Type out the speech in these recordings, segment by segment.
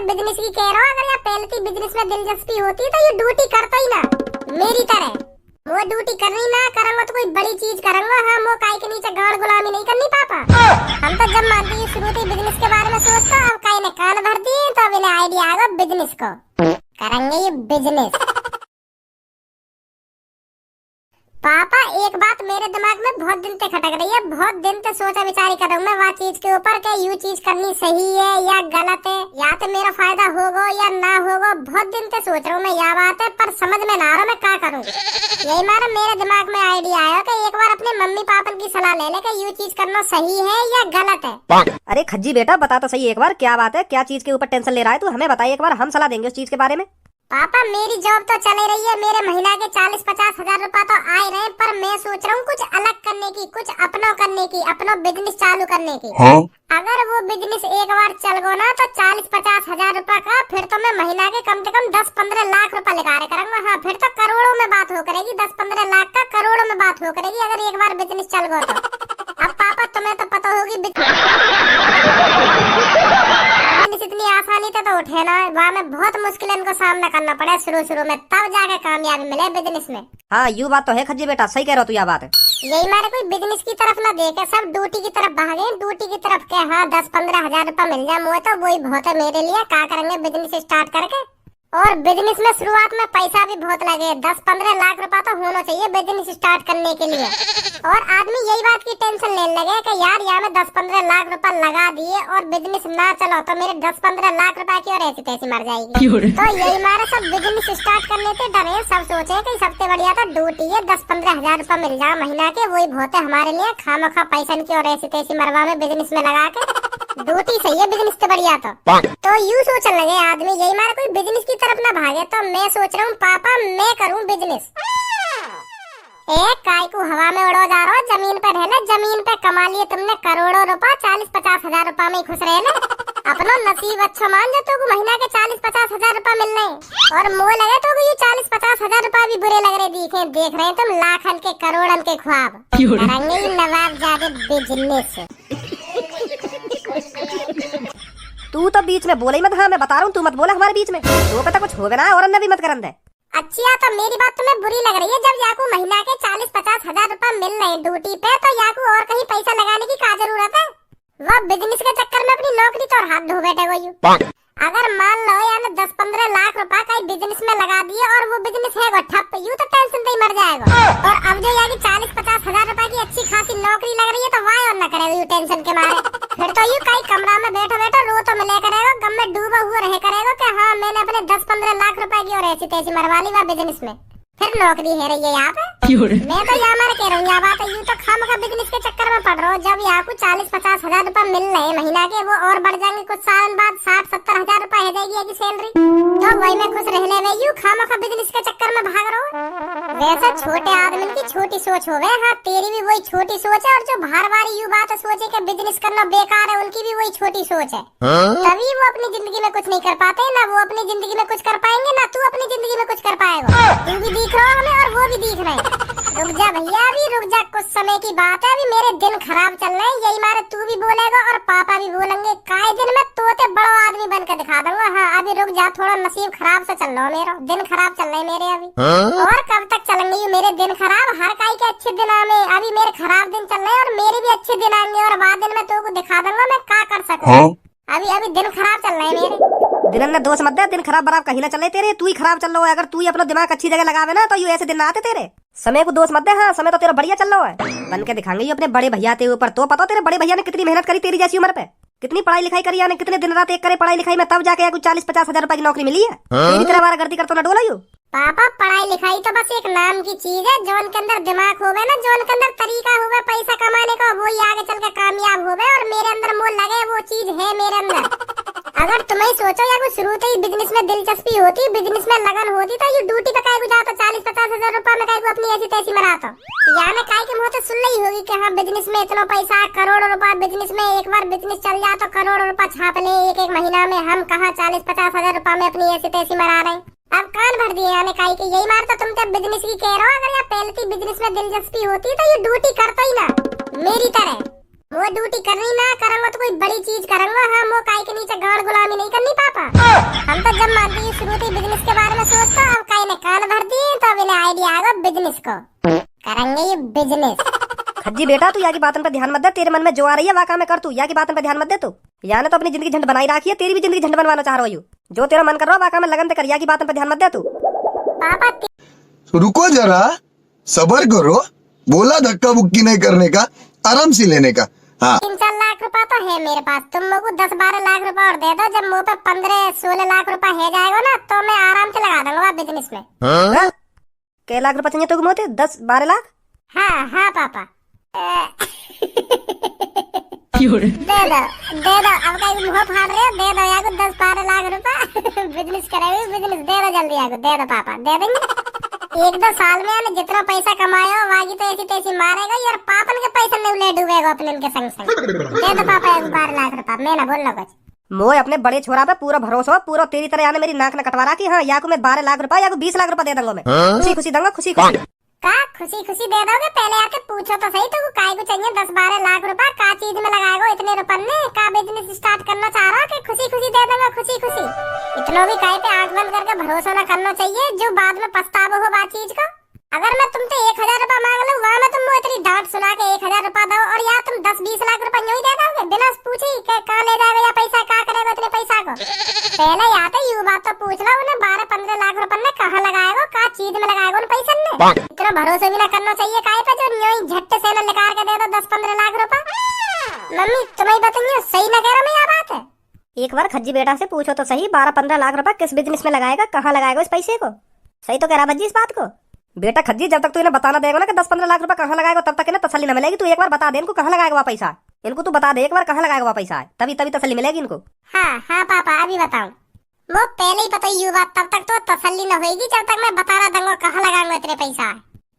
मैं बिजनेस की कह रहा हूँ, अगर यहाँ पहले की बिजनेस में दिलचस्पी होती तो ये ड्यूटी करता ही ना मेरी तरह। वो ड्यूटी करनी ना करूंगा तो कोई बड़ी चीज करूंगा। हाँ, वो काय के नीचे गाड़ गुलामी नहीं करनी पापा। हम तो जब मानती शुरू से बिजनेस के बारे में सोचता, अब काय ने कान भर दिए तो अब इन्हें आइडिया आएगा बिजनेस को करेंगे ये बिजनेस। पापा एक बात मेरे दिमाग में बहुत दिन से खटक रही है, बहुत दिन से सोचा विचार कर रहा हूँ मैं वहाँ चीज के ऊपर कि यू चीज करनी सही है या गलत है, या तो मेरा फायदा होगा या ना होगा। बहुत दिन से सोच रहा हूँ मैं यह बात है, पर समझ में ना आ रहा मैं क्या करूँ। यही मेरे दिमाग में आइडिया आया कि एक बार अपने मम्मी पापा की सलाह ले ले कि यू चीज करना सही है या गलत है। अरे खज्जी बेटा बता तो सही एक बार, क्या बात है, क्या चीज के ऊपर टेंशन ले रहा है तू, हमें बताइए एक बार, हम सलाह देंगे उस चीज के बारे में। पापा मेरी जॉब तो चले रही है, मेरे महीना के 40-50 हजार रुपए तो आए रहे, पर मैं सोच रहा हूँ कुछ अलग करने की, कुछ अपना करने की, अपना बिजनेस चालू करने की। अगर वो बिजनेस एक बार चल गो ना तो 40-50 हजार रुपए का, फिर तो मैं महीना के कम से कम 10-15 लाख रुपए लिखा करूंगा। हाँ, फिर तो करोड़ों में बात हो करेगी, 10-15 लाख का करोड़ों में बात हो करेगी अगर एक बार बिजनेस चल गो तो। अब पापा तुम्हें तो पता होगी इतनी आसानी से तो उठे ना, वहाँ में बहुत मुश्किलों का सामना करना पड़ा शुरू में, तब जाके कामयाबी मिले बिजनेस में। हाँ यू बात तो है खज्जी बेटा, सही कह रहा तू यह बात है। यही मेरे कोई बिजनेस की तरफ ना देखे, सब ड्यूटी की तरफ भागे, ड्यूटी की तरफ के। हाँ 10-15 हजार रुपए मिल जाए मुझे तो वही बहुत है मेरे लिए। क्या करेंगे बिजनेस स्टार्ट करके, और बिजनेस में शुरुआत में पैसा भी बहुत लगे, 10-15 लाख रुपए तो होना चाहिए बिजनेस स्टार्ट करने के लिए। और आदमी यही बात की टेंशन लेने लगे कि यार यहाँ में 10-15 लाख रुपए लगा दिए और बिजनेस ना चलो तो मेरे 10-15 लाख रुपए की और ऐसी तैसी मर जाएगी। तो यही हमारे सब बिजनेस स्टार्ट करने से डरे, सब सोचे कि सबसे बढ़िया तो ड्यूटी है, 10-15 हजार रुपए मिल जाए महीना के, वही बहुत है हमारे लिए। खामखा पैसा की और ऐसी तैसी मरवा में बिजनेस में लगा के ड्यूटी सही है बिजनेस से बढ़िया। तो यूँ सोचने लगे आदमी, यही हमारा कोई बिजनेस की तरफ ना भागे। तो मैं सोच रहा हूँ पापा मैं करूँ बिजनेस। एक काय को हवा में उड़ो जा रहा हो, जमीन पे रहना, जमीन पे कमा लिए तुमने करोड़ों रुपए, 40-50 हजार रुपए में खुश रहे ना। अपना नसीब अच्छा मान जो तो महीना के 40-50 हजार रुपए मिल रहे, और मोह लगे तो ये 40-50 हजार रुपए भी बुरे लग रहे दिखे। देख रहे हैं तुम लाखन के करोड़न के ख्वाब करेंगे नवाबजादे बिजनेस। तू तो बीच में बोले ही मत। हाँ मैं बता रहा हूँ, तू मत बोला हमारे बीच में, तो पता कुछ हो गया ना, और अन्य भी मत करन दे। अच्छा तो मेरी बात तुम्हें बुरी लग रही है, जब याकू महीना के 40-50 हजार रुपए मिल रहे ड्यूटी पे, तो याकू और कहीं पैसा लगाने की क्या जरूरत है। वो बिजनेस के चक्कर में अपनी नौकरी तो हाथ धो बैठे हो। अगर मान लो यार 10-15 लाख रुपए का बिजनेस में लगा दिए और वो बिजनेस है वो ठप, यूँ तो टेंशन से ही मर जाएगा। और अब जो यार 40-50 हजार रुपए की अच्छी खासी नौकरी लग रही है तो वाह और न करेगा यूँ टेंशन के मारे। फिर तो यूँ कहीं कमरा में बैठो रो तो मिले करेगा, गम में डूबा हुआ रहे करेगा कि हाँ मैंने अपने 10-15 लाख रुपए की और ऐसी तैसी मरवा ली वह बिजनेस में, फिर नौकरी है रही है यहाँ पे। मैं तो यहाँ मारे कह रहा हूँ यहाँ बात है, यूँ तो खामखा बिजनेस के चक्कर में पड़ रहा हूँ। जब यहाँ को 40-50 हजार रुपए मिल रहे महीना के, वो और बढ़ जाएंगे कुछ साल बाद 60-70 हजार रुपए है जाएगी सैलरी, तो वही में खुश रहने में यूँ खामखा बिजनेस के चक्कर में भाग रहा हूँ। वैसे छोटे आदमी की छोटी सोच हो गए, हाँ तेरी भी वही छोटी सोच है, और जो बार बार यूँ बात सोचे कि बिजनेस करना बेकार है उनकी भी वही छोटी सोच है। तभी वो अपनी जिंदगी में कुछ नहीं कर पाते, ना वो अपनी जिंदगी में कुछ कर पाएंगे, ना तू अपनी जिंदगी में कुछ कर पाएगा। तू भी दिख रहा हमें और वो भी दिख रहे हैं। रुक जा भैया, अभी रुक जा, कुछ समय की बात है, अभी मेरे दिन खराब चल रहे हैं। यही मारे तू भी बोलेगा और पापा भी बोलेंगे, काय दिन में तोते बड़ा आदमी बनकर दिखा दूंगा। हाँ अभी रुक जा, थोड़ा नसीब खराब से चल रहा है मेरा, दिन खराब चल रहे मेरे अभी। और कब तक चलेंगे ये मेरे दिन खराब, हर काय के अच्छे दिन आने, अभी मेरे खराब दिन चल रहे हैं और मेरे भी अच्छे दिन आएंगे, और बाद दिन में तो को दिखा दूंगा मैं क्या कर सकूं। अभी दिन खराब चल रहे हैं मेरे। दिन में दोष मत दे, दिन खराब बराबर कहीं ना चले तेरे, तू ही खराब चल रहा है। अगर तू ही अपना दिमाग अच्छी जगह लगावे ना तो यू ऐसे दिन ना आते तेरे। समय को दोष मत दे, हाँ समय तो तेरा बढ़िया चल रहा है, बन के दिखाएंगे ये अपने बड़े भैया तेरे ऊपर। तो पता तेरे बड़े भैया ने कितनी मेहनत करी तेरी जैसी उम्र पे, कितनी पढ़ाई लिखाई करी, यानी कितने दिन रात एक करे पढ़ाई लिखाई में, तब जाके कुछ 40-50 हजार रुपए की नौकरी मिली है। तेरी तरह बार गर्दी करता ना डोला यू। पापा पढ़ाई लिखाई तो बस एक नाम की चीज है, जोन के अंदर दिमाग होवे ना, जोन के अंदर तरीका होवे पैसा कमाने का, वो ही आगे चल के कामयाब होवे। और मेरे अंदर मोल लगे वो चीज है मेरे अंदर। अगर तुम्हें सोचो या कुछ शुरू से ही बिजनेस में दिलचस्पी होती, बिजनेस में लगन होती, तो ये ड्यूटी पे काय को जाता 40-50 हजार रुपए में काय को अपनी ऐसी तैसी मनाता। यहाँ में काय के मुँह से सुन रही होगी कि हाँ बिजनेस में इतना पैसा, करोड़ों रुपए बिजनेस में, एक बार बिजनेस चल जाए तो करोड़ों रुपए छाप ले एक महीना में। हम कहाँ 40-50 हजार रुपए में अपनी ऐसी तैसी मना रहे हैं। अब कान भर दिए यानी काई के, यही मार तो तुम तो बिजनेस की कह रहे हो। अगर यहाँ पहले की बिजनेस में दिलचस्पी होती तो ये ड्यूटी करता ही ना मेरी तरह। वो ड्यूटी करनी ना करूंगा तो कोई बड़ी चीज करूंगा। हाँ वो काई के नीचे गाड़ गुलामी नहीं करनी पापा। हम तो जब मानती हूँ शुरू थी बिजनेस के बारे में सोचता, अब कहीं ने कान भर दिए तो अब इन्हें आइडिया आ गया बिजनेस को करेंगे ये बिजनेस। खज्जी बेटा तू यहाँ की बातों पे ध्यान मत दे, तेरे मन में जो आ रही है वाका में कर, तू यहाँ की बातों पे ध्यान मत दे। तू यहाँ ने तो अपनी जिंदगी झंड बनाई रखी है, तेरी भी जिंदगी झंड बनवाना चाह रही हो। जो तेरा मन कर रहा है वाका में लगन पे कर, यहाँ की बातों पे ध्यान मत दे तू। पापा रुको जरा, सबर करो, बोला धक्का बुक्की नहीं करने का, आराम से लेने का। हाँ 3-4 लाख रुपया तो है मेरे पास, तुम लोग को 10-12 लाख रुपया और दे दो। जब मुँह पे 15-16 लाख रुपया है जाएगा ना तो मैं आराम से लगा दूंगा बिजनेस में। हाँ? के लाख रुपए चाहिए तो मोते 10-12 लाख? हाँ हाँ पापा दे दो अब कहीं मुँह फाड़ रहे हो, दे दो यार 10-12 लाख रुपया बिजनेस करेंगे, बिजनेस दे दो जल्दी यार, दे दो पापा, दे देंगे। 1-2 साल में यानी जितना पैसा कमाया वागी तो ऐसी तैसी मारेगा यार, पापन के पैसे में उले डूबेगा अपने उनके संग संग। दे दो पापा 12 लाख रुपया, मैं ना बोल लो कुछ। मोए अपने बड़े छोरा पे पूरा भरोसा, पूरा तेरी तरह यानी मेरी नाक न कटवा रहा कि हाँ या को मैं 12 लाख रुपया या को 20 लाख रुपया दे दूंगा मैं, खुशी खुशी दूंगा, खुशी खुशी। का खुशी खुशी दे दोगे? पहले आके पूछो तो सही, तो काय को चाहिए 10-12 लाख रुपया, का चीज में लगाएगा इतने रुपए में, का बिजनेस स्टार्ट करना चाह रहा कि खुशी खुशी दे दूंगा, खुशी खुशी। इतनों भी काय पे आंख बंद करके भरोसा न करना चाहिए जो बाद में पछतावा हो बात चीज का। अगर मैं तुमसे 1000 रुपया मांग लूं, वहाँ में तुम इतनी डांट सुना के 1000 रुपया दो, और या तुम 10-20 लाख रुपया यूं ही दे दोगे बिना पूछे कहाँ ले जाएगा या पैसा क्या करेगा इतने पैसा को? पहले आते यू बात तो पूछ लो उन्हें, 12-15 लाख रुपए में कहाँ लगाएगा, क्या चीज में लगाएगा उन पैसे में? इतना भरोसा भी ना करना चाहिए काय पे जो यूं ही झट्टे से न निकाल के दे दो 10-15 लाख रुपया। मम्मी तुम्हें बताइए सही न कह रहा मैं यह बात है? एक बार खज्जी बेटा से पूछो तो सही, 12-15 लाख रुपया किस बिजनेस में लगाएगा, कहाँ लगाएगा इस पैसे को? सही तो कह रहा भज्जी इस बात को। बेटा खज्जी जब तक तू इन्हें बताना देगा ना कि 10-15 लाख रुपया कहाँ लगाएगा तब तक इन्हें तसल्ली न मिलेगी। तू एक बार बता दे इनको कहाँ लगाएगा वह पैसा, इनको तू बता दे एक बार कहाँ लगाएगा वह पैसा, तभी तसल्ली मिलेगी इनको। हाँ हाँ पापा अभी बताऊं, वो पहले ही पता यू बात, तब तक तो तसल्ली न होगी जब तक मैं बताना दूंगा कहाँ लगाऊंगा इतने पैसा।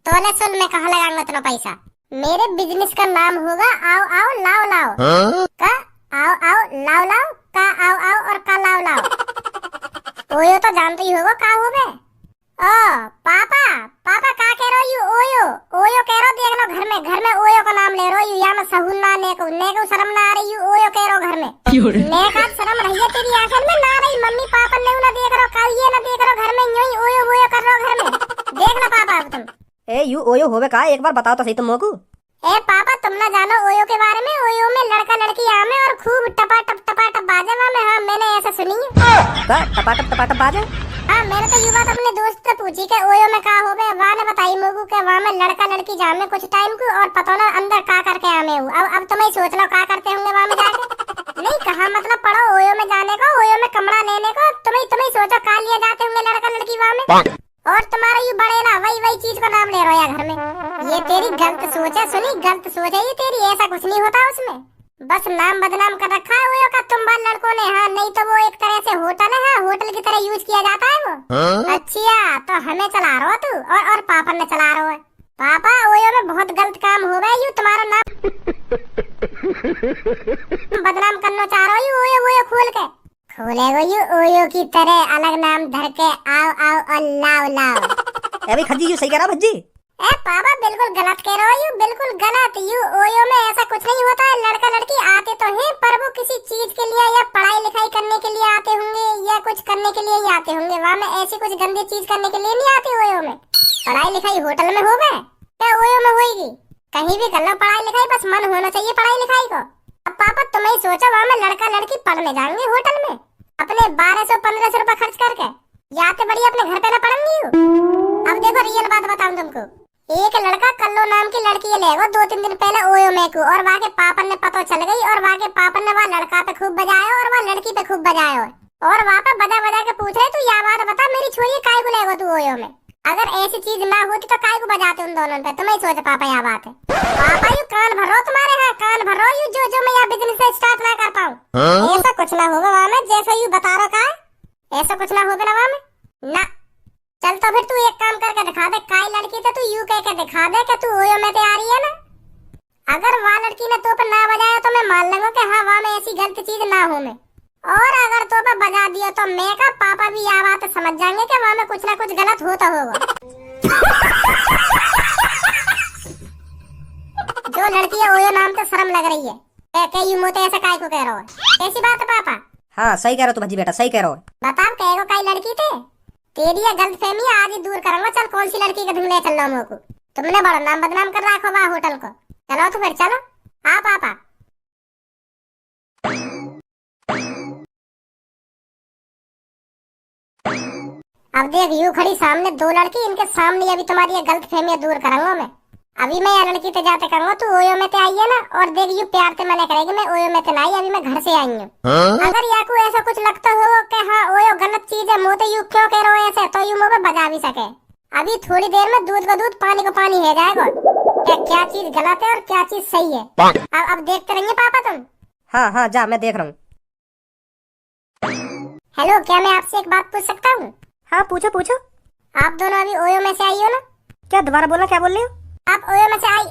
तो ले सुन मैं कहाँ लगाऊंगा इतना पैसा। मेरे बिजनेस का नाम होगा आओ आओ लाओ लाओ का, आओ आओ लाओ लाओ का, आओ आओ और का लाओ लाओ। ओयो तो जानते ही होगा का हो गए। ओ पापा पापा का कह रहे हो यू? ओयो ओयो कह रहे हो, देख लो घर में ओयो का नाम ले रहे हो यू, या मैं सहून ना नेको शर्म ना आ रही यू, ओयो कह रहे हो घर में। नेका शर्म रही है तेरी आंखों में ना रही? मम्मी पापा ने ना देख रहे हो, का ये ना देख रहे हो घर में यूं ही ओयो ओयो कर रहे हो घर में, देख लो पापा अब तुम। ए यू ओयो होवे का, एक बार बताओ तो सही तुम मोकू। ए पापा तुम ना जानो ओयो के बारे में? ओयो में लड़का लड़की आमे और खूब टपा टप बाजे वहाँ में। हाँ मैंने ऐसा सुनी है। टपा टप बाजे? हाँ मैंने तो युवा अपने दोस्त से पूछी के ओयो में का हो गए, वहाँ ने बताई मोगू के वहाँ में लड़का लड़की जामे कुछ टाइम को, और पता ना अंदर का करके आमे हूँ। अब तुम ही सोच लो का करते होंगे वहाँ में जाके। नहीं कहा मतलब पढ़ो ओयो में जाने को, ओयो में कमरा लेने को, तुम ही सोचो का लिए जाते होंगे लड़का लड़की वहाँ में। और तुम्हारा ये बड़े ना वही चीज का नाम ले रहे हो यार घर में। ये तेरी गलत सोच है, सुनी गलत सोच है ये तेरी, ऐसा कुछ नहीं होता उसमें, बस नाम बदनाम कर रखा है ओयो का तुम बाल लड़कों ने। हाँ नहीं तो वो एक तरह से होटल है, हाँ होटल की तरह यूज किया जाता है वो। अच्छा तो हमें चला रहा हो तू और पापा ने चला रहा है। पापा ओयो में बहुत गलत काम हो गया, यू तुम्हारा नाम बदनाम करना चाह रहा हो ओयो ओयो खोल के। खोलेगो यू ओयो की तरह अलग नाम धर के आओ आओ और लाओ लाओ। अभी खज्जी यू सही कह रहा भज्जी? ए पापा बिल्कुल गलत कह रहे हो यू, बिल्कुल गलत। यू ओयो में ऐसा कुछ नहीं होता है, लड़का लड़की आते तो हैं पर वो किसी चीज के लिए या पढ़ाई लिखाई करने के लिए आते होंगे या कुछ करने के लिए ही आते होंगे। वहाँ में ऐसी कुछ गंदी चीज करने के लिए नहीं आते ओयो में। पढ़ाई लिखाई होटल में हो गए क्या ओयो में होगी? कहीं भी कर लो पढ़ाई लिखाई, बस मन होना चाहिए पढ़ाई लिखाई को। अब पापा तुम ही सोचो वहाँ में लड़का लड़की पढ़ने जाएंगे होटल में अपने 1200-1500 रुपए खर्च करके, या तो बढ़िया अपने घर पे ना पढ़ेंगी। अब देखो रियल बात बताऊं तुमको, एक लड़का कल्लो नाम की लड़की लेगा 2-3 दिन पहले ओयो में को, और वहाँ के पापा ने पता चल गई, और वहाँ के पापा ने वहाँ लड़का पे खूब बजाया और वहाँ लड़की पे खूब बजाया, और वहाँ पे बजा बजा के पूछ रहे तू या बात बता मेरी छोरी काय को लेगा तू ओयो में? अगर ऐसी चीज ना होती तो काय को बजाते उन दोनों पे? तुम्हें सोच पापा यह बात है। पापा यू कान भर रहो तुम्हारे, हाँ कान भर रहो यू जो मैं यहाँ बिजनेस स्टार्ट ना कर पाऊँ। ऐसा कुछ ना होगा वहाँ में जैसा यू बता रहा का, ऐसा कुछ ना होगा ना वहाँ में ना। चल तो फिर तू एक काम करके दिखा दे, काय लड़की तो तू यू कह के दिखा दे कि तू ओयो में तैयारी है ना। अगर वहाँ लड़की ने तो पे ना बजाया तो मैं मान लूंगा कि हाँ वहाँ में ऐसी गलत चीज ना हो में, और अगर तो पे बजा दिया तो मैं का पापा भी यह बात समझ जाएंगे कि वहाँ में कुछ ना कुछ गलत होता होगा। जो लड़की है ओयो नाम तो शर्म लग रही है, यू मोते ऐसा काय को कह रहा हो? कैसी बात है पापा? हाँ सही कह रहे हो तू भज्जी बेटा, सही कह रहे हो। बताओ कहेगो कई लड़की थे तेरी ये गलतफहमी आज ही दूर करूंगा। चल कौन सी लड़की के ढूंढने चल रहा हूँ को। तुमने बड़ा नाम बदनाम कर रखा वहाँ होटल को। चलो तो फिर चलो आप। अब देख यूं खड़ी सामने दो लड़की, इनके सामने अभी तुम्हारी ये गलतफहमियां दूर करूंगा मैं। अभी मैं ये लड़की ते जाते कहूंगा तू ओयो में ते आई है ना, और देख यू प्यार ते मना करेगी मैं ओयो में ते ना आई, अभी मैं घर से आई हूँ। अगर याकू ऐसा कुछ लगता हो कि हाँ ओयो गलत चीज है मोते यू क्यों कह रहे हो ऐसे, तो यू मुझे बजा भी सके। अभी थोड़ी देर में दूध को दूध पानी को पानी हो जाएगा क्या चीज गलत है और क्या चीज सही है। अब देखते रहेंगे पापा तुम। हाँ हाँ जा, मैं देख रहा हूँ। हेलो, क्या मैं आपसे एक बात पूछ सकता हूँ? हाँ पूछो पूछो। आप दोनों अभी ओयो में से आई हो ना? क्या दोबारा बोलना, क्या बोल रहे हो? आप ओयो में से आई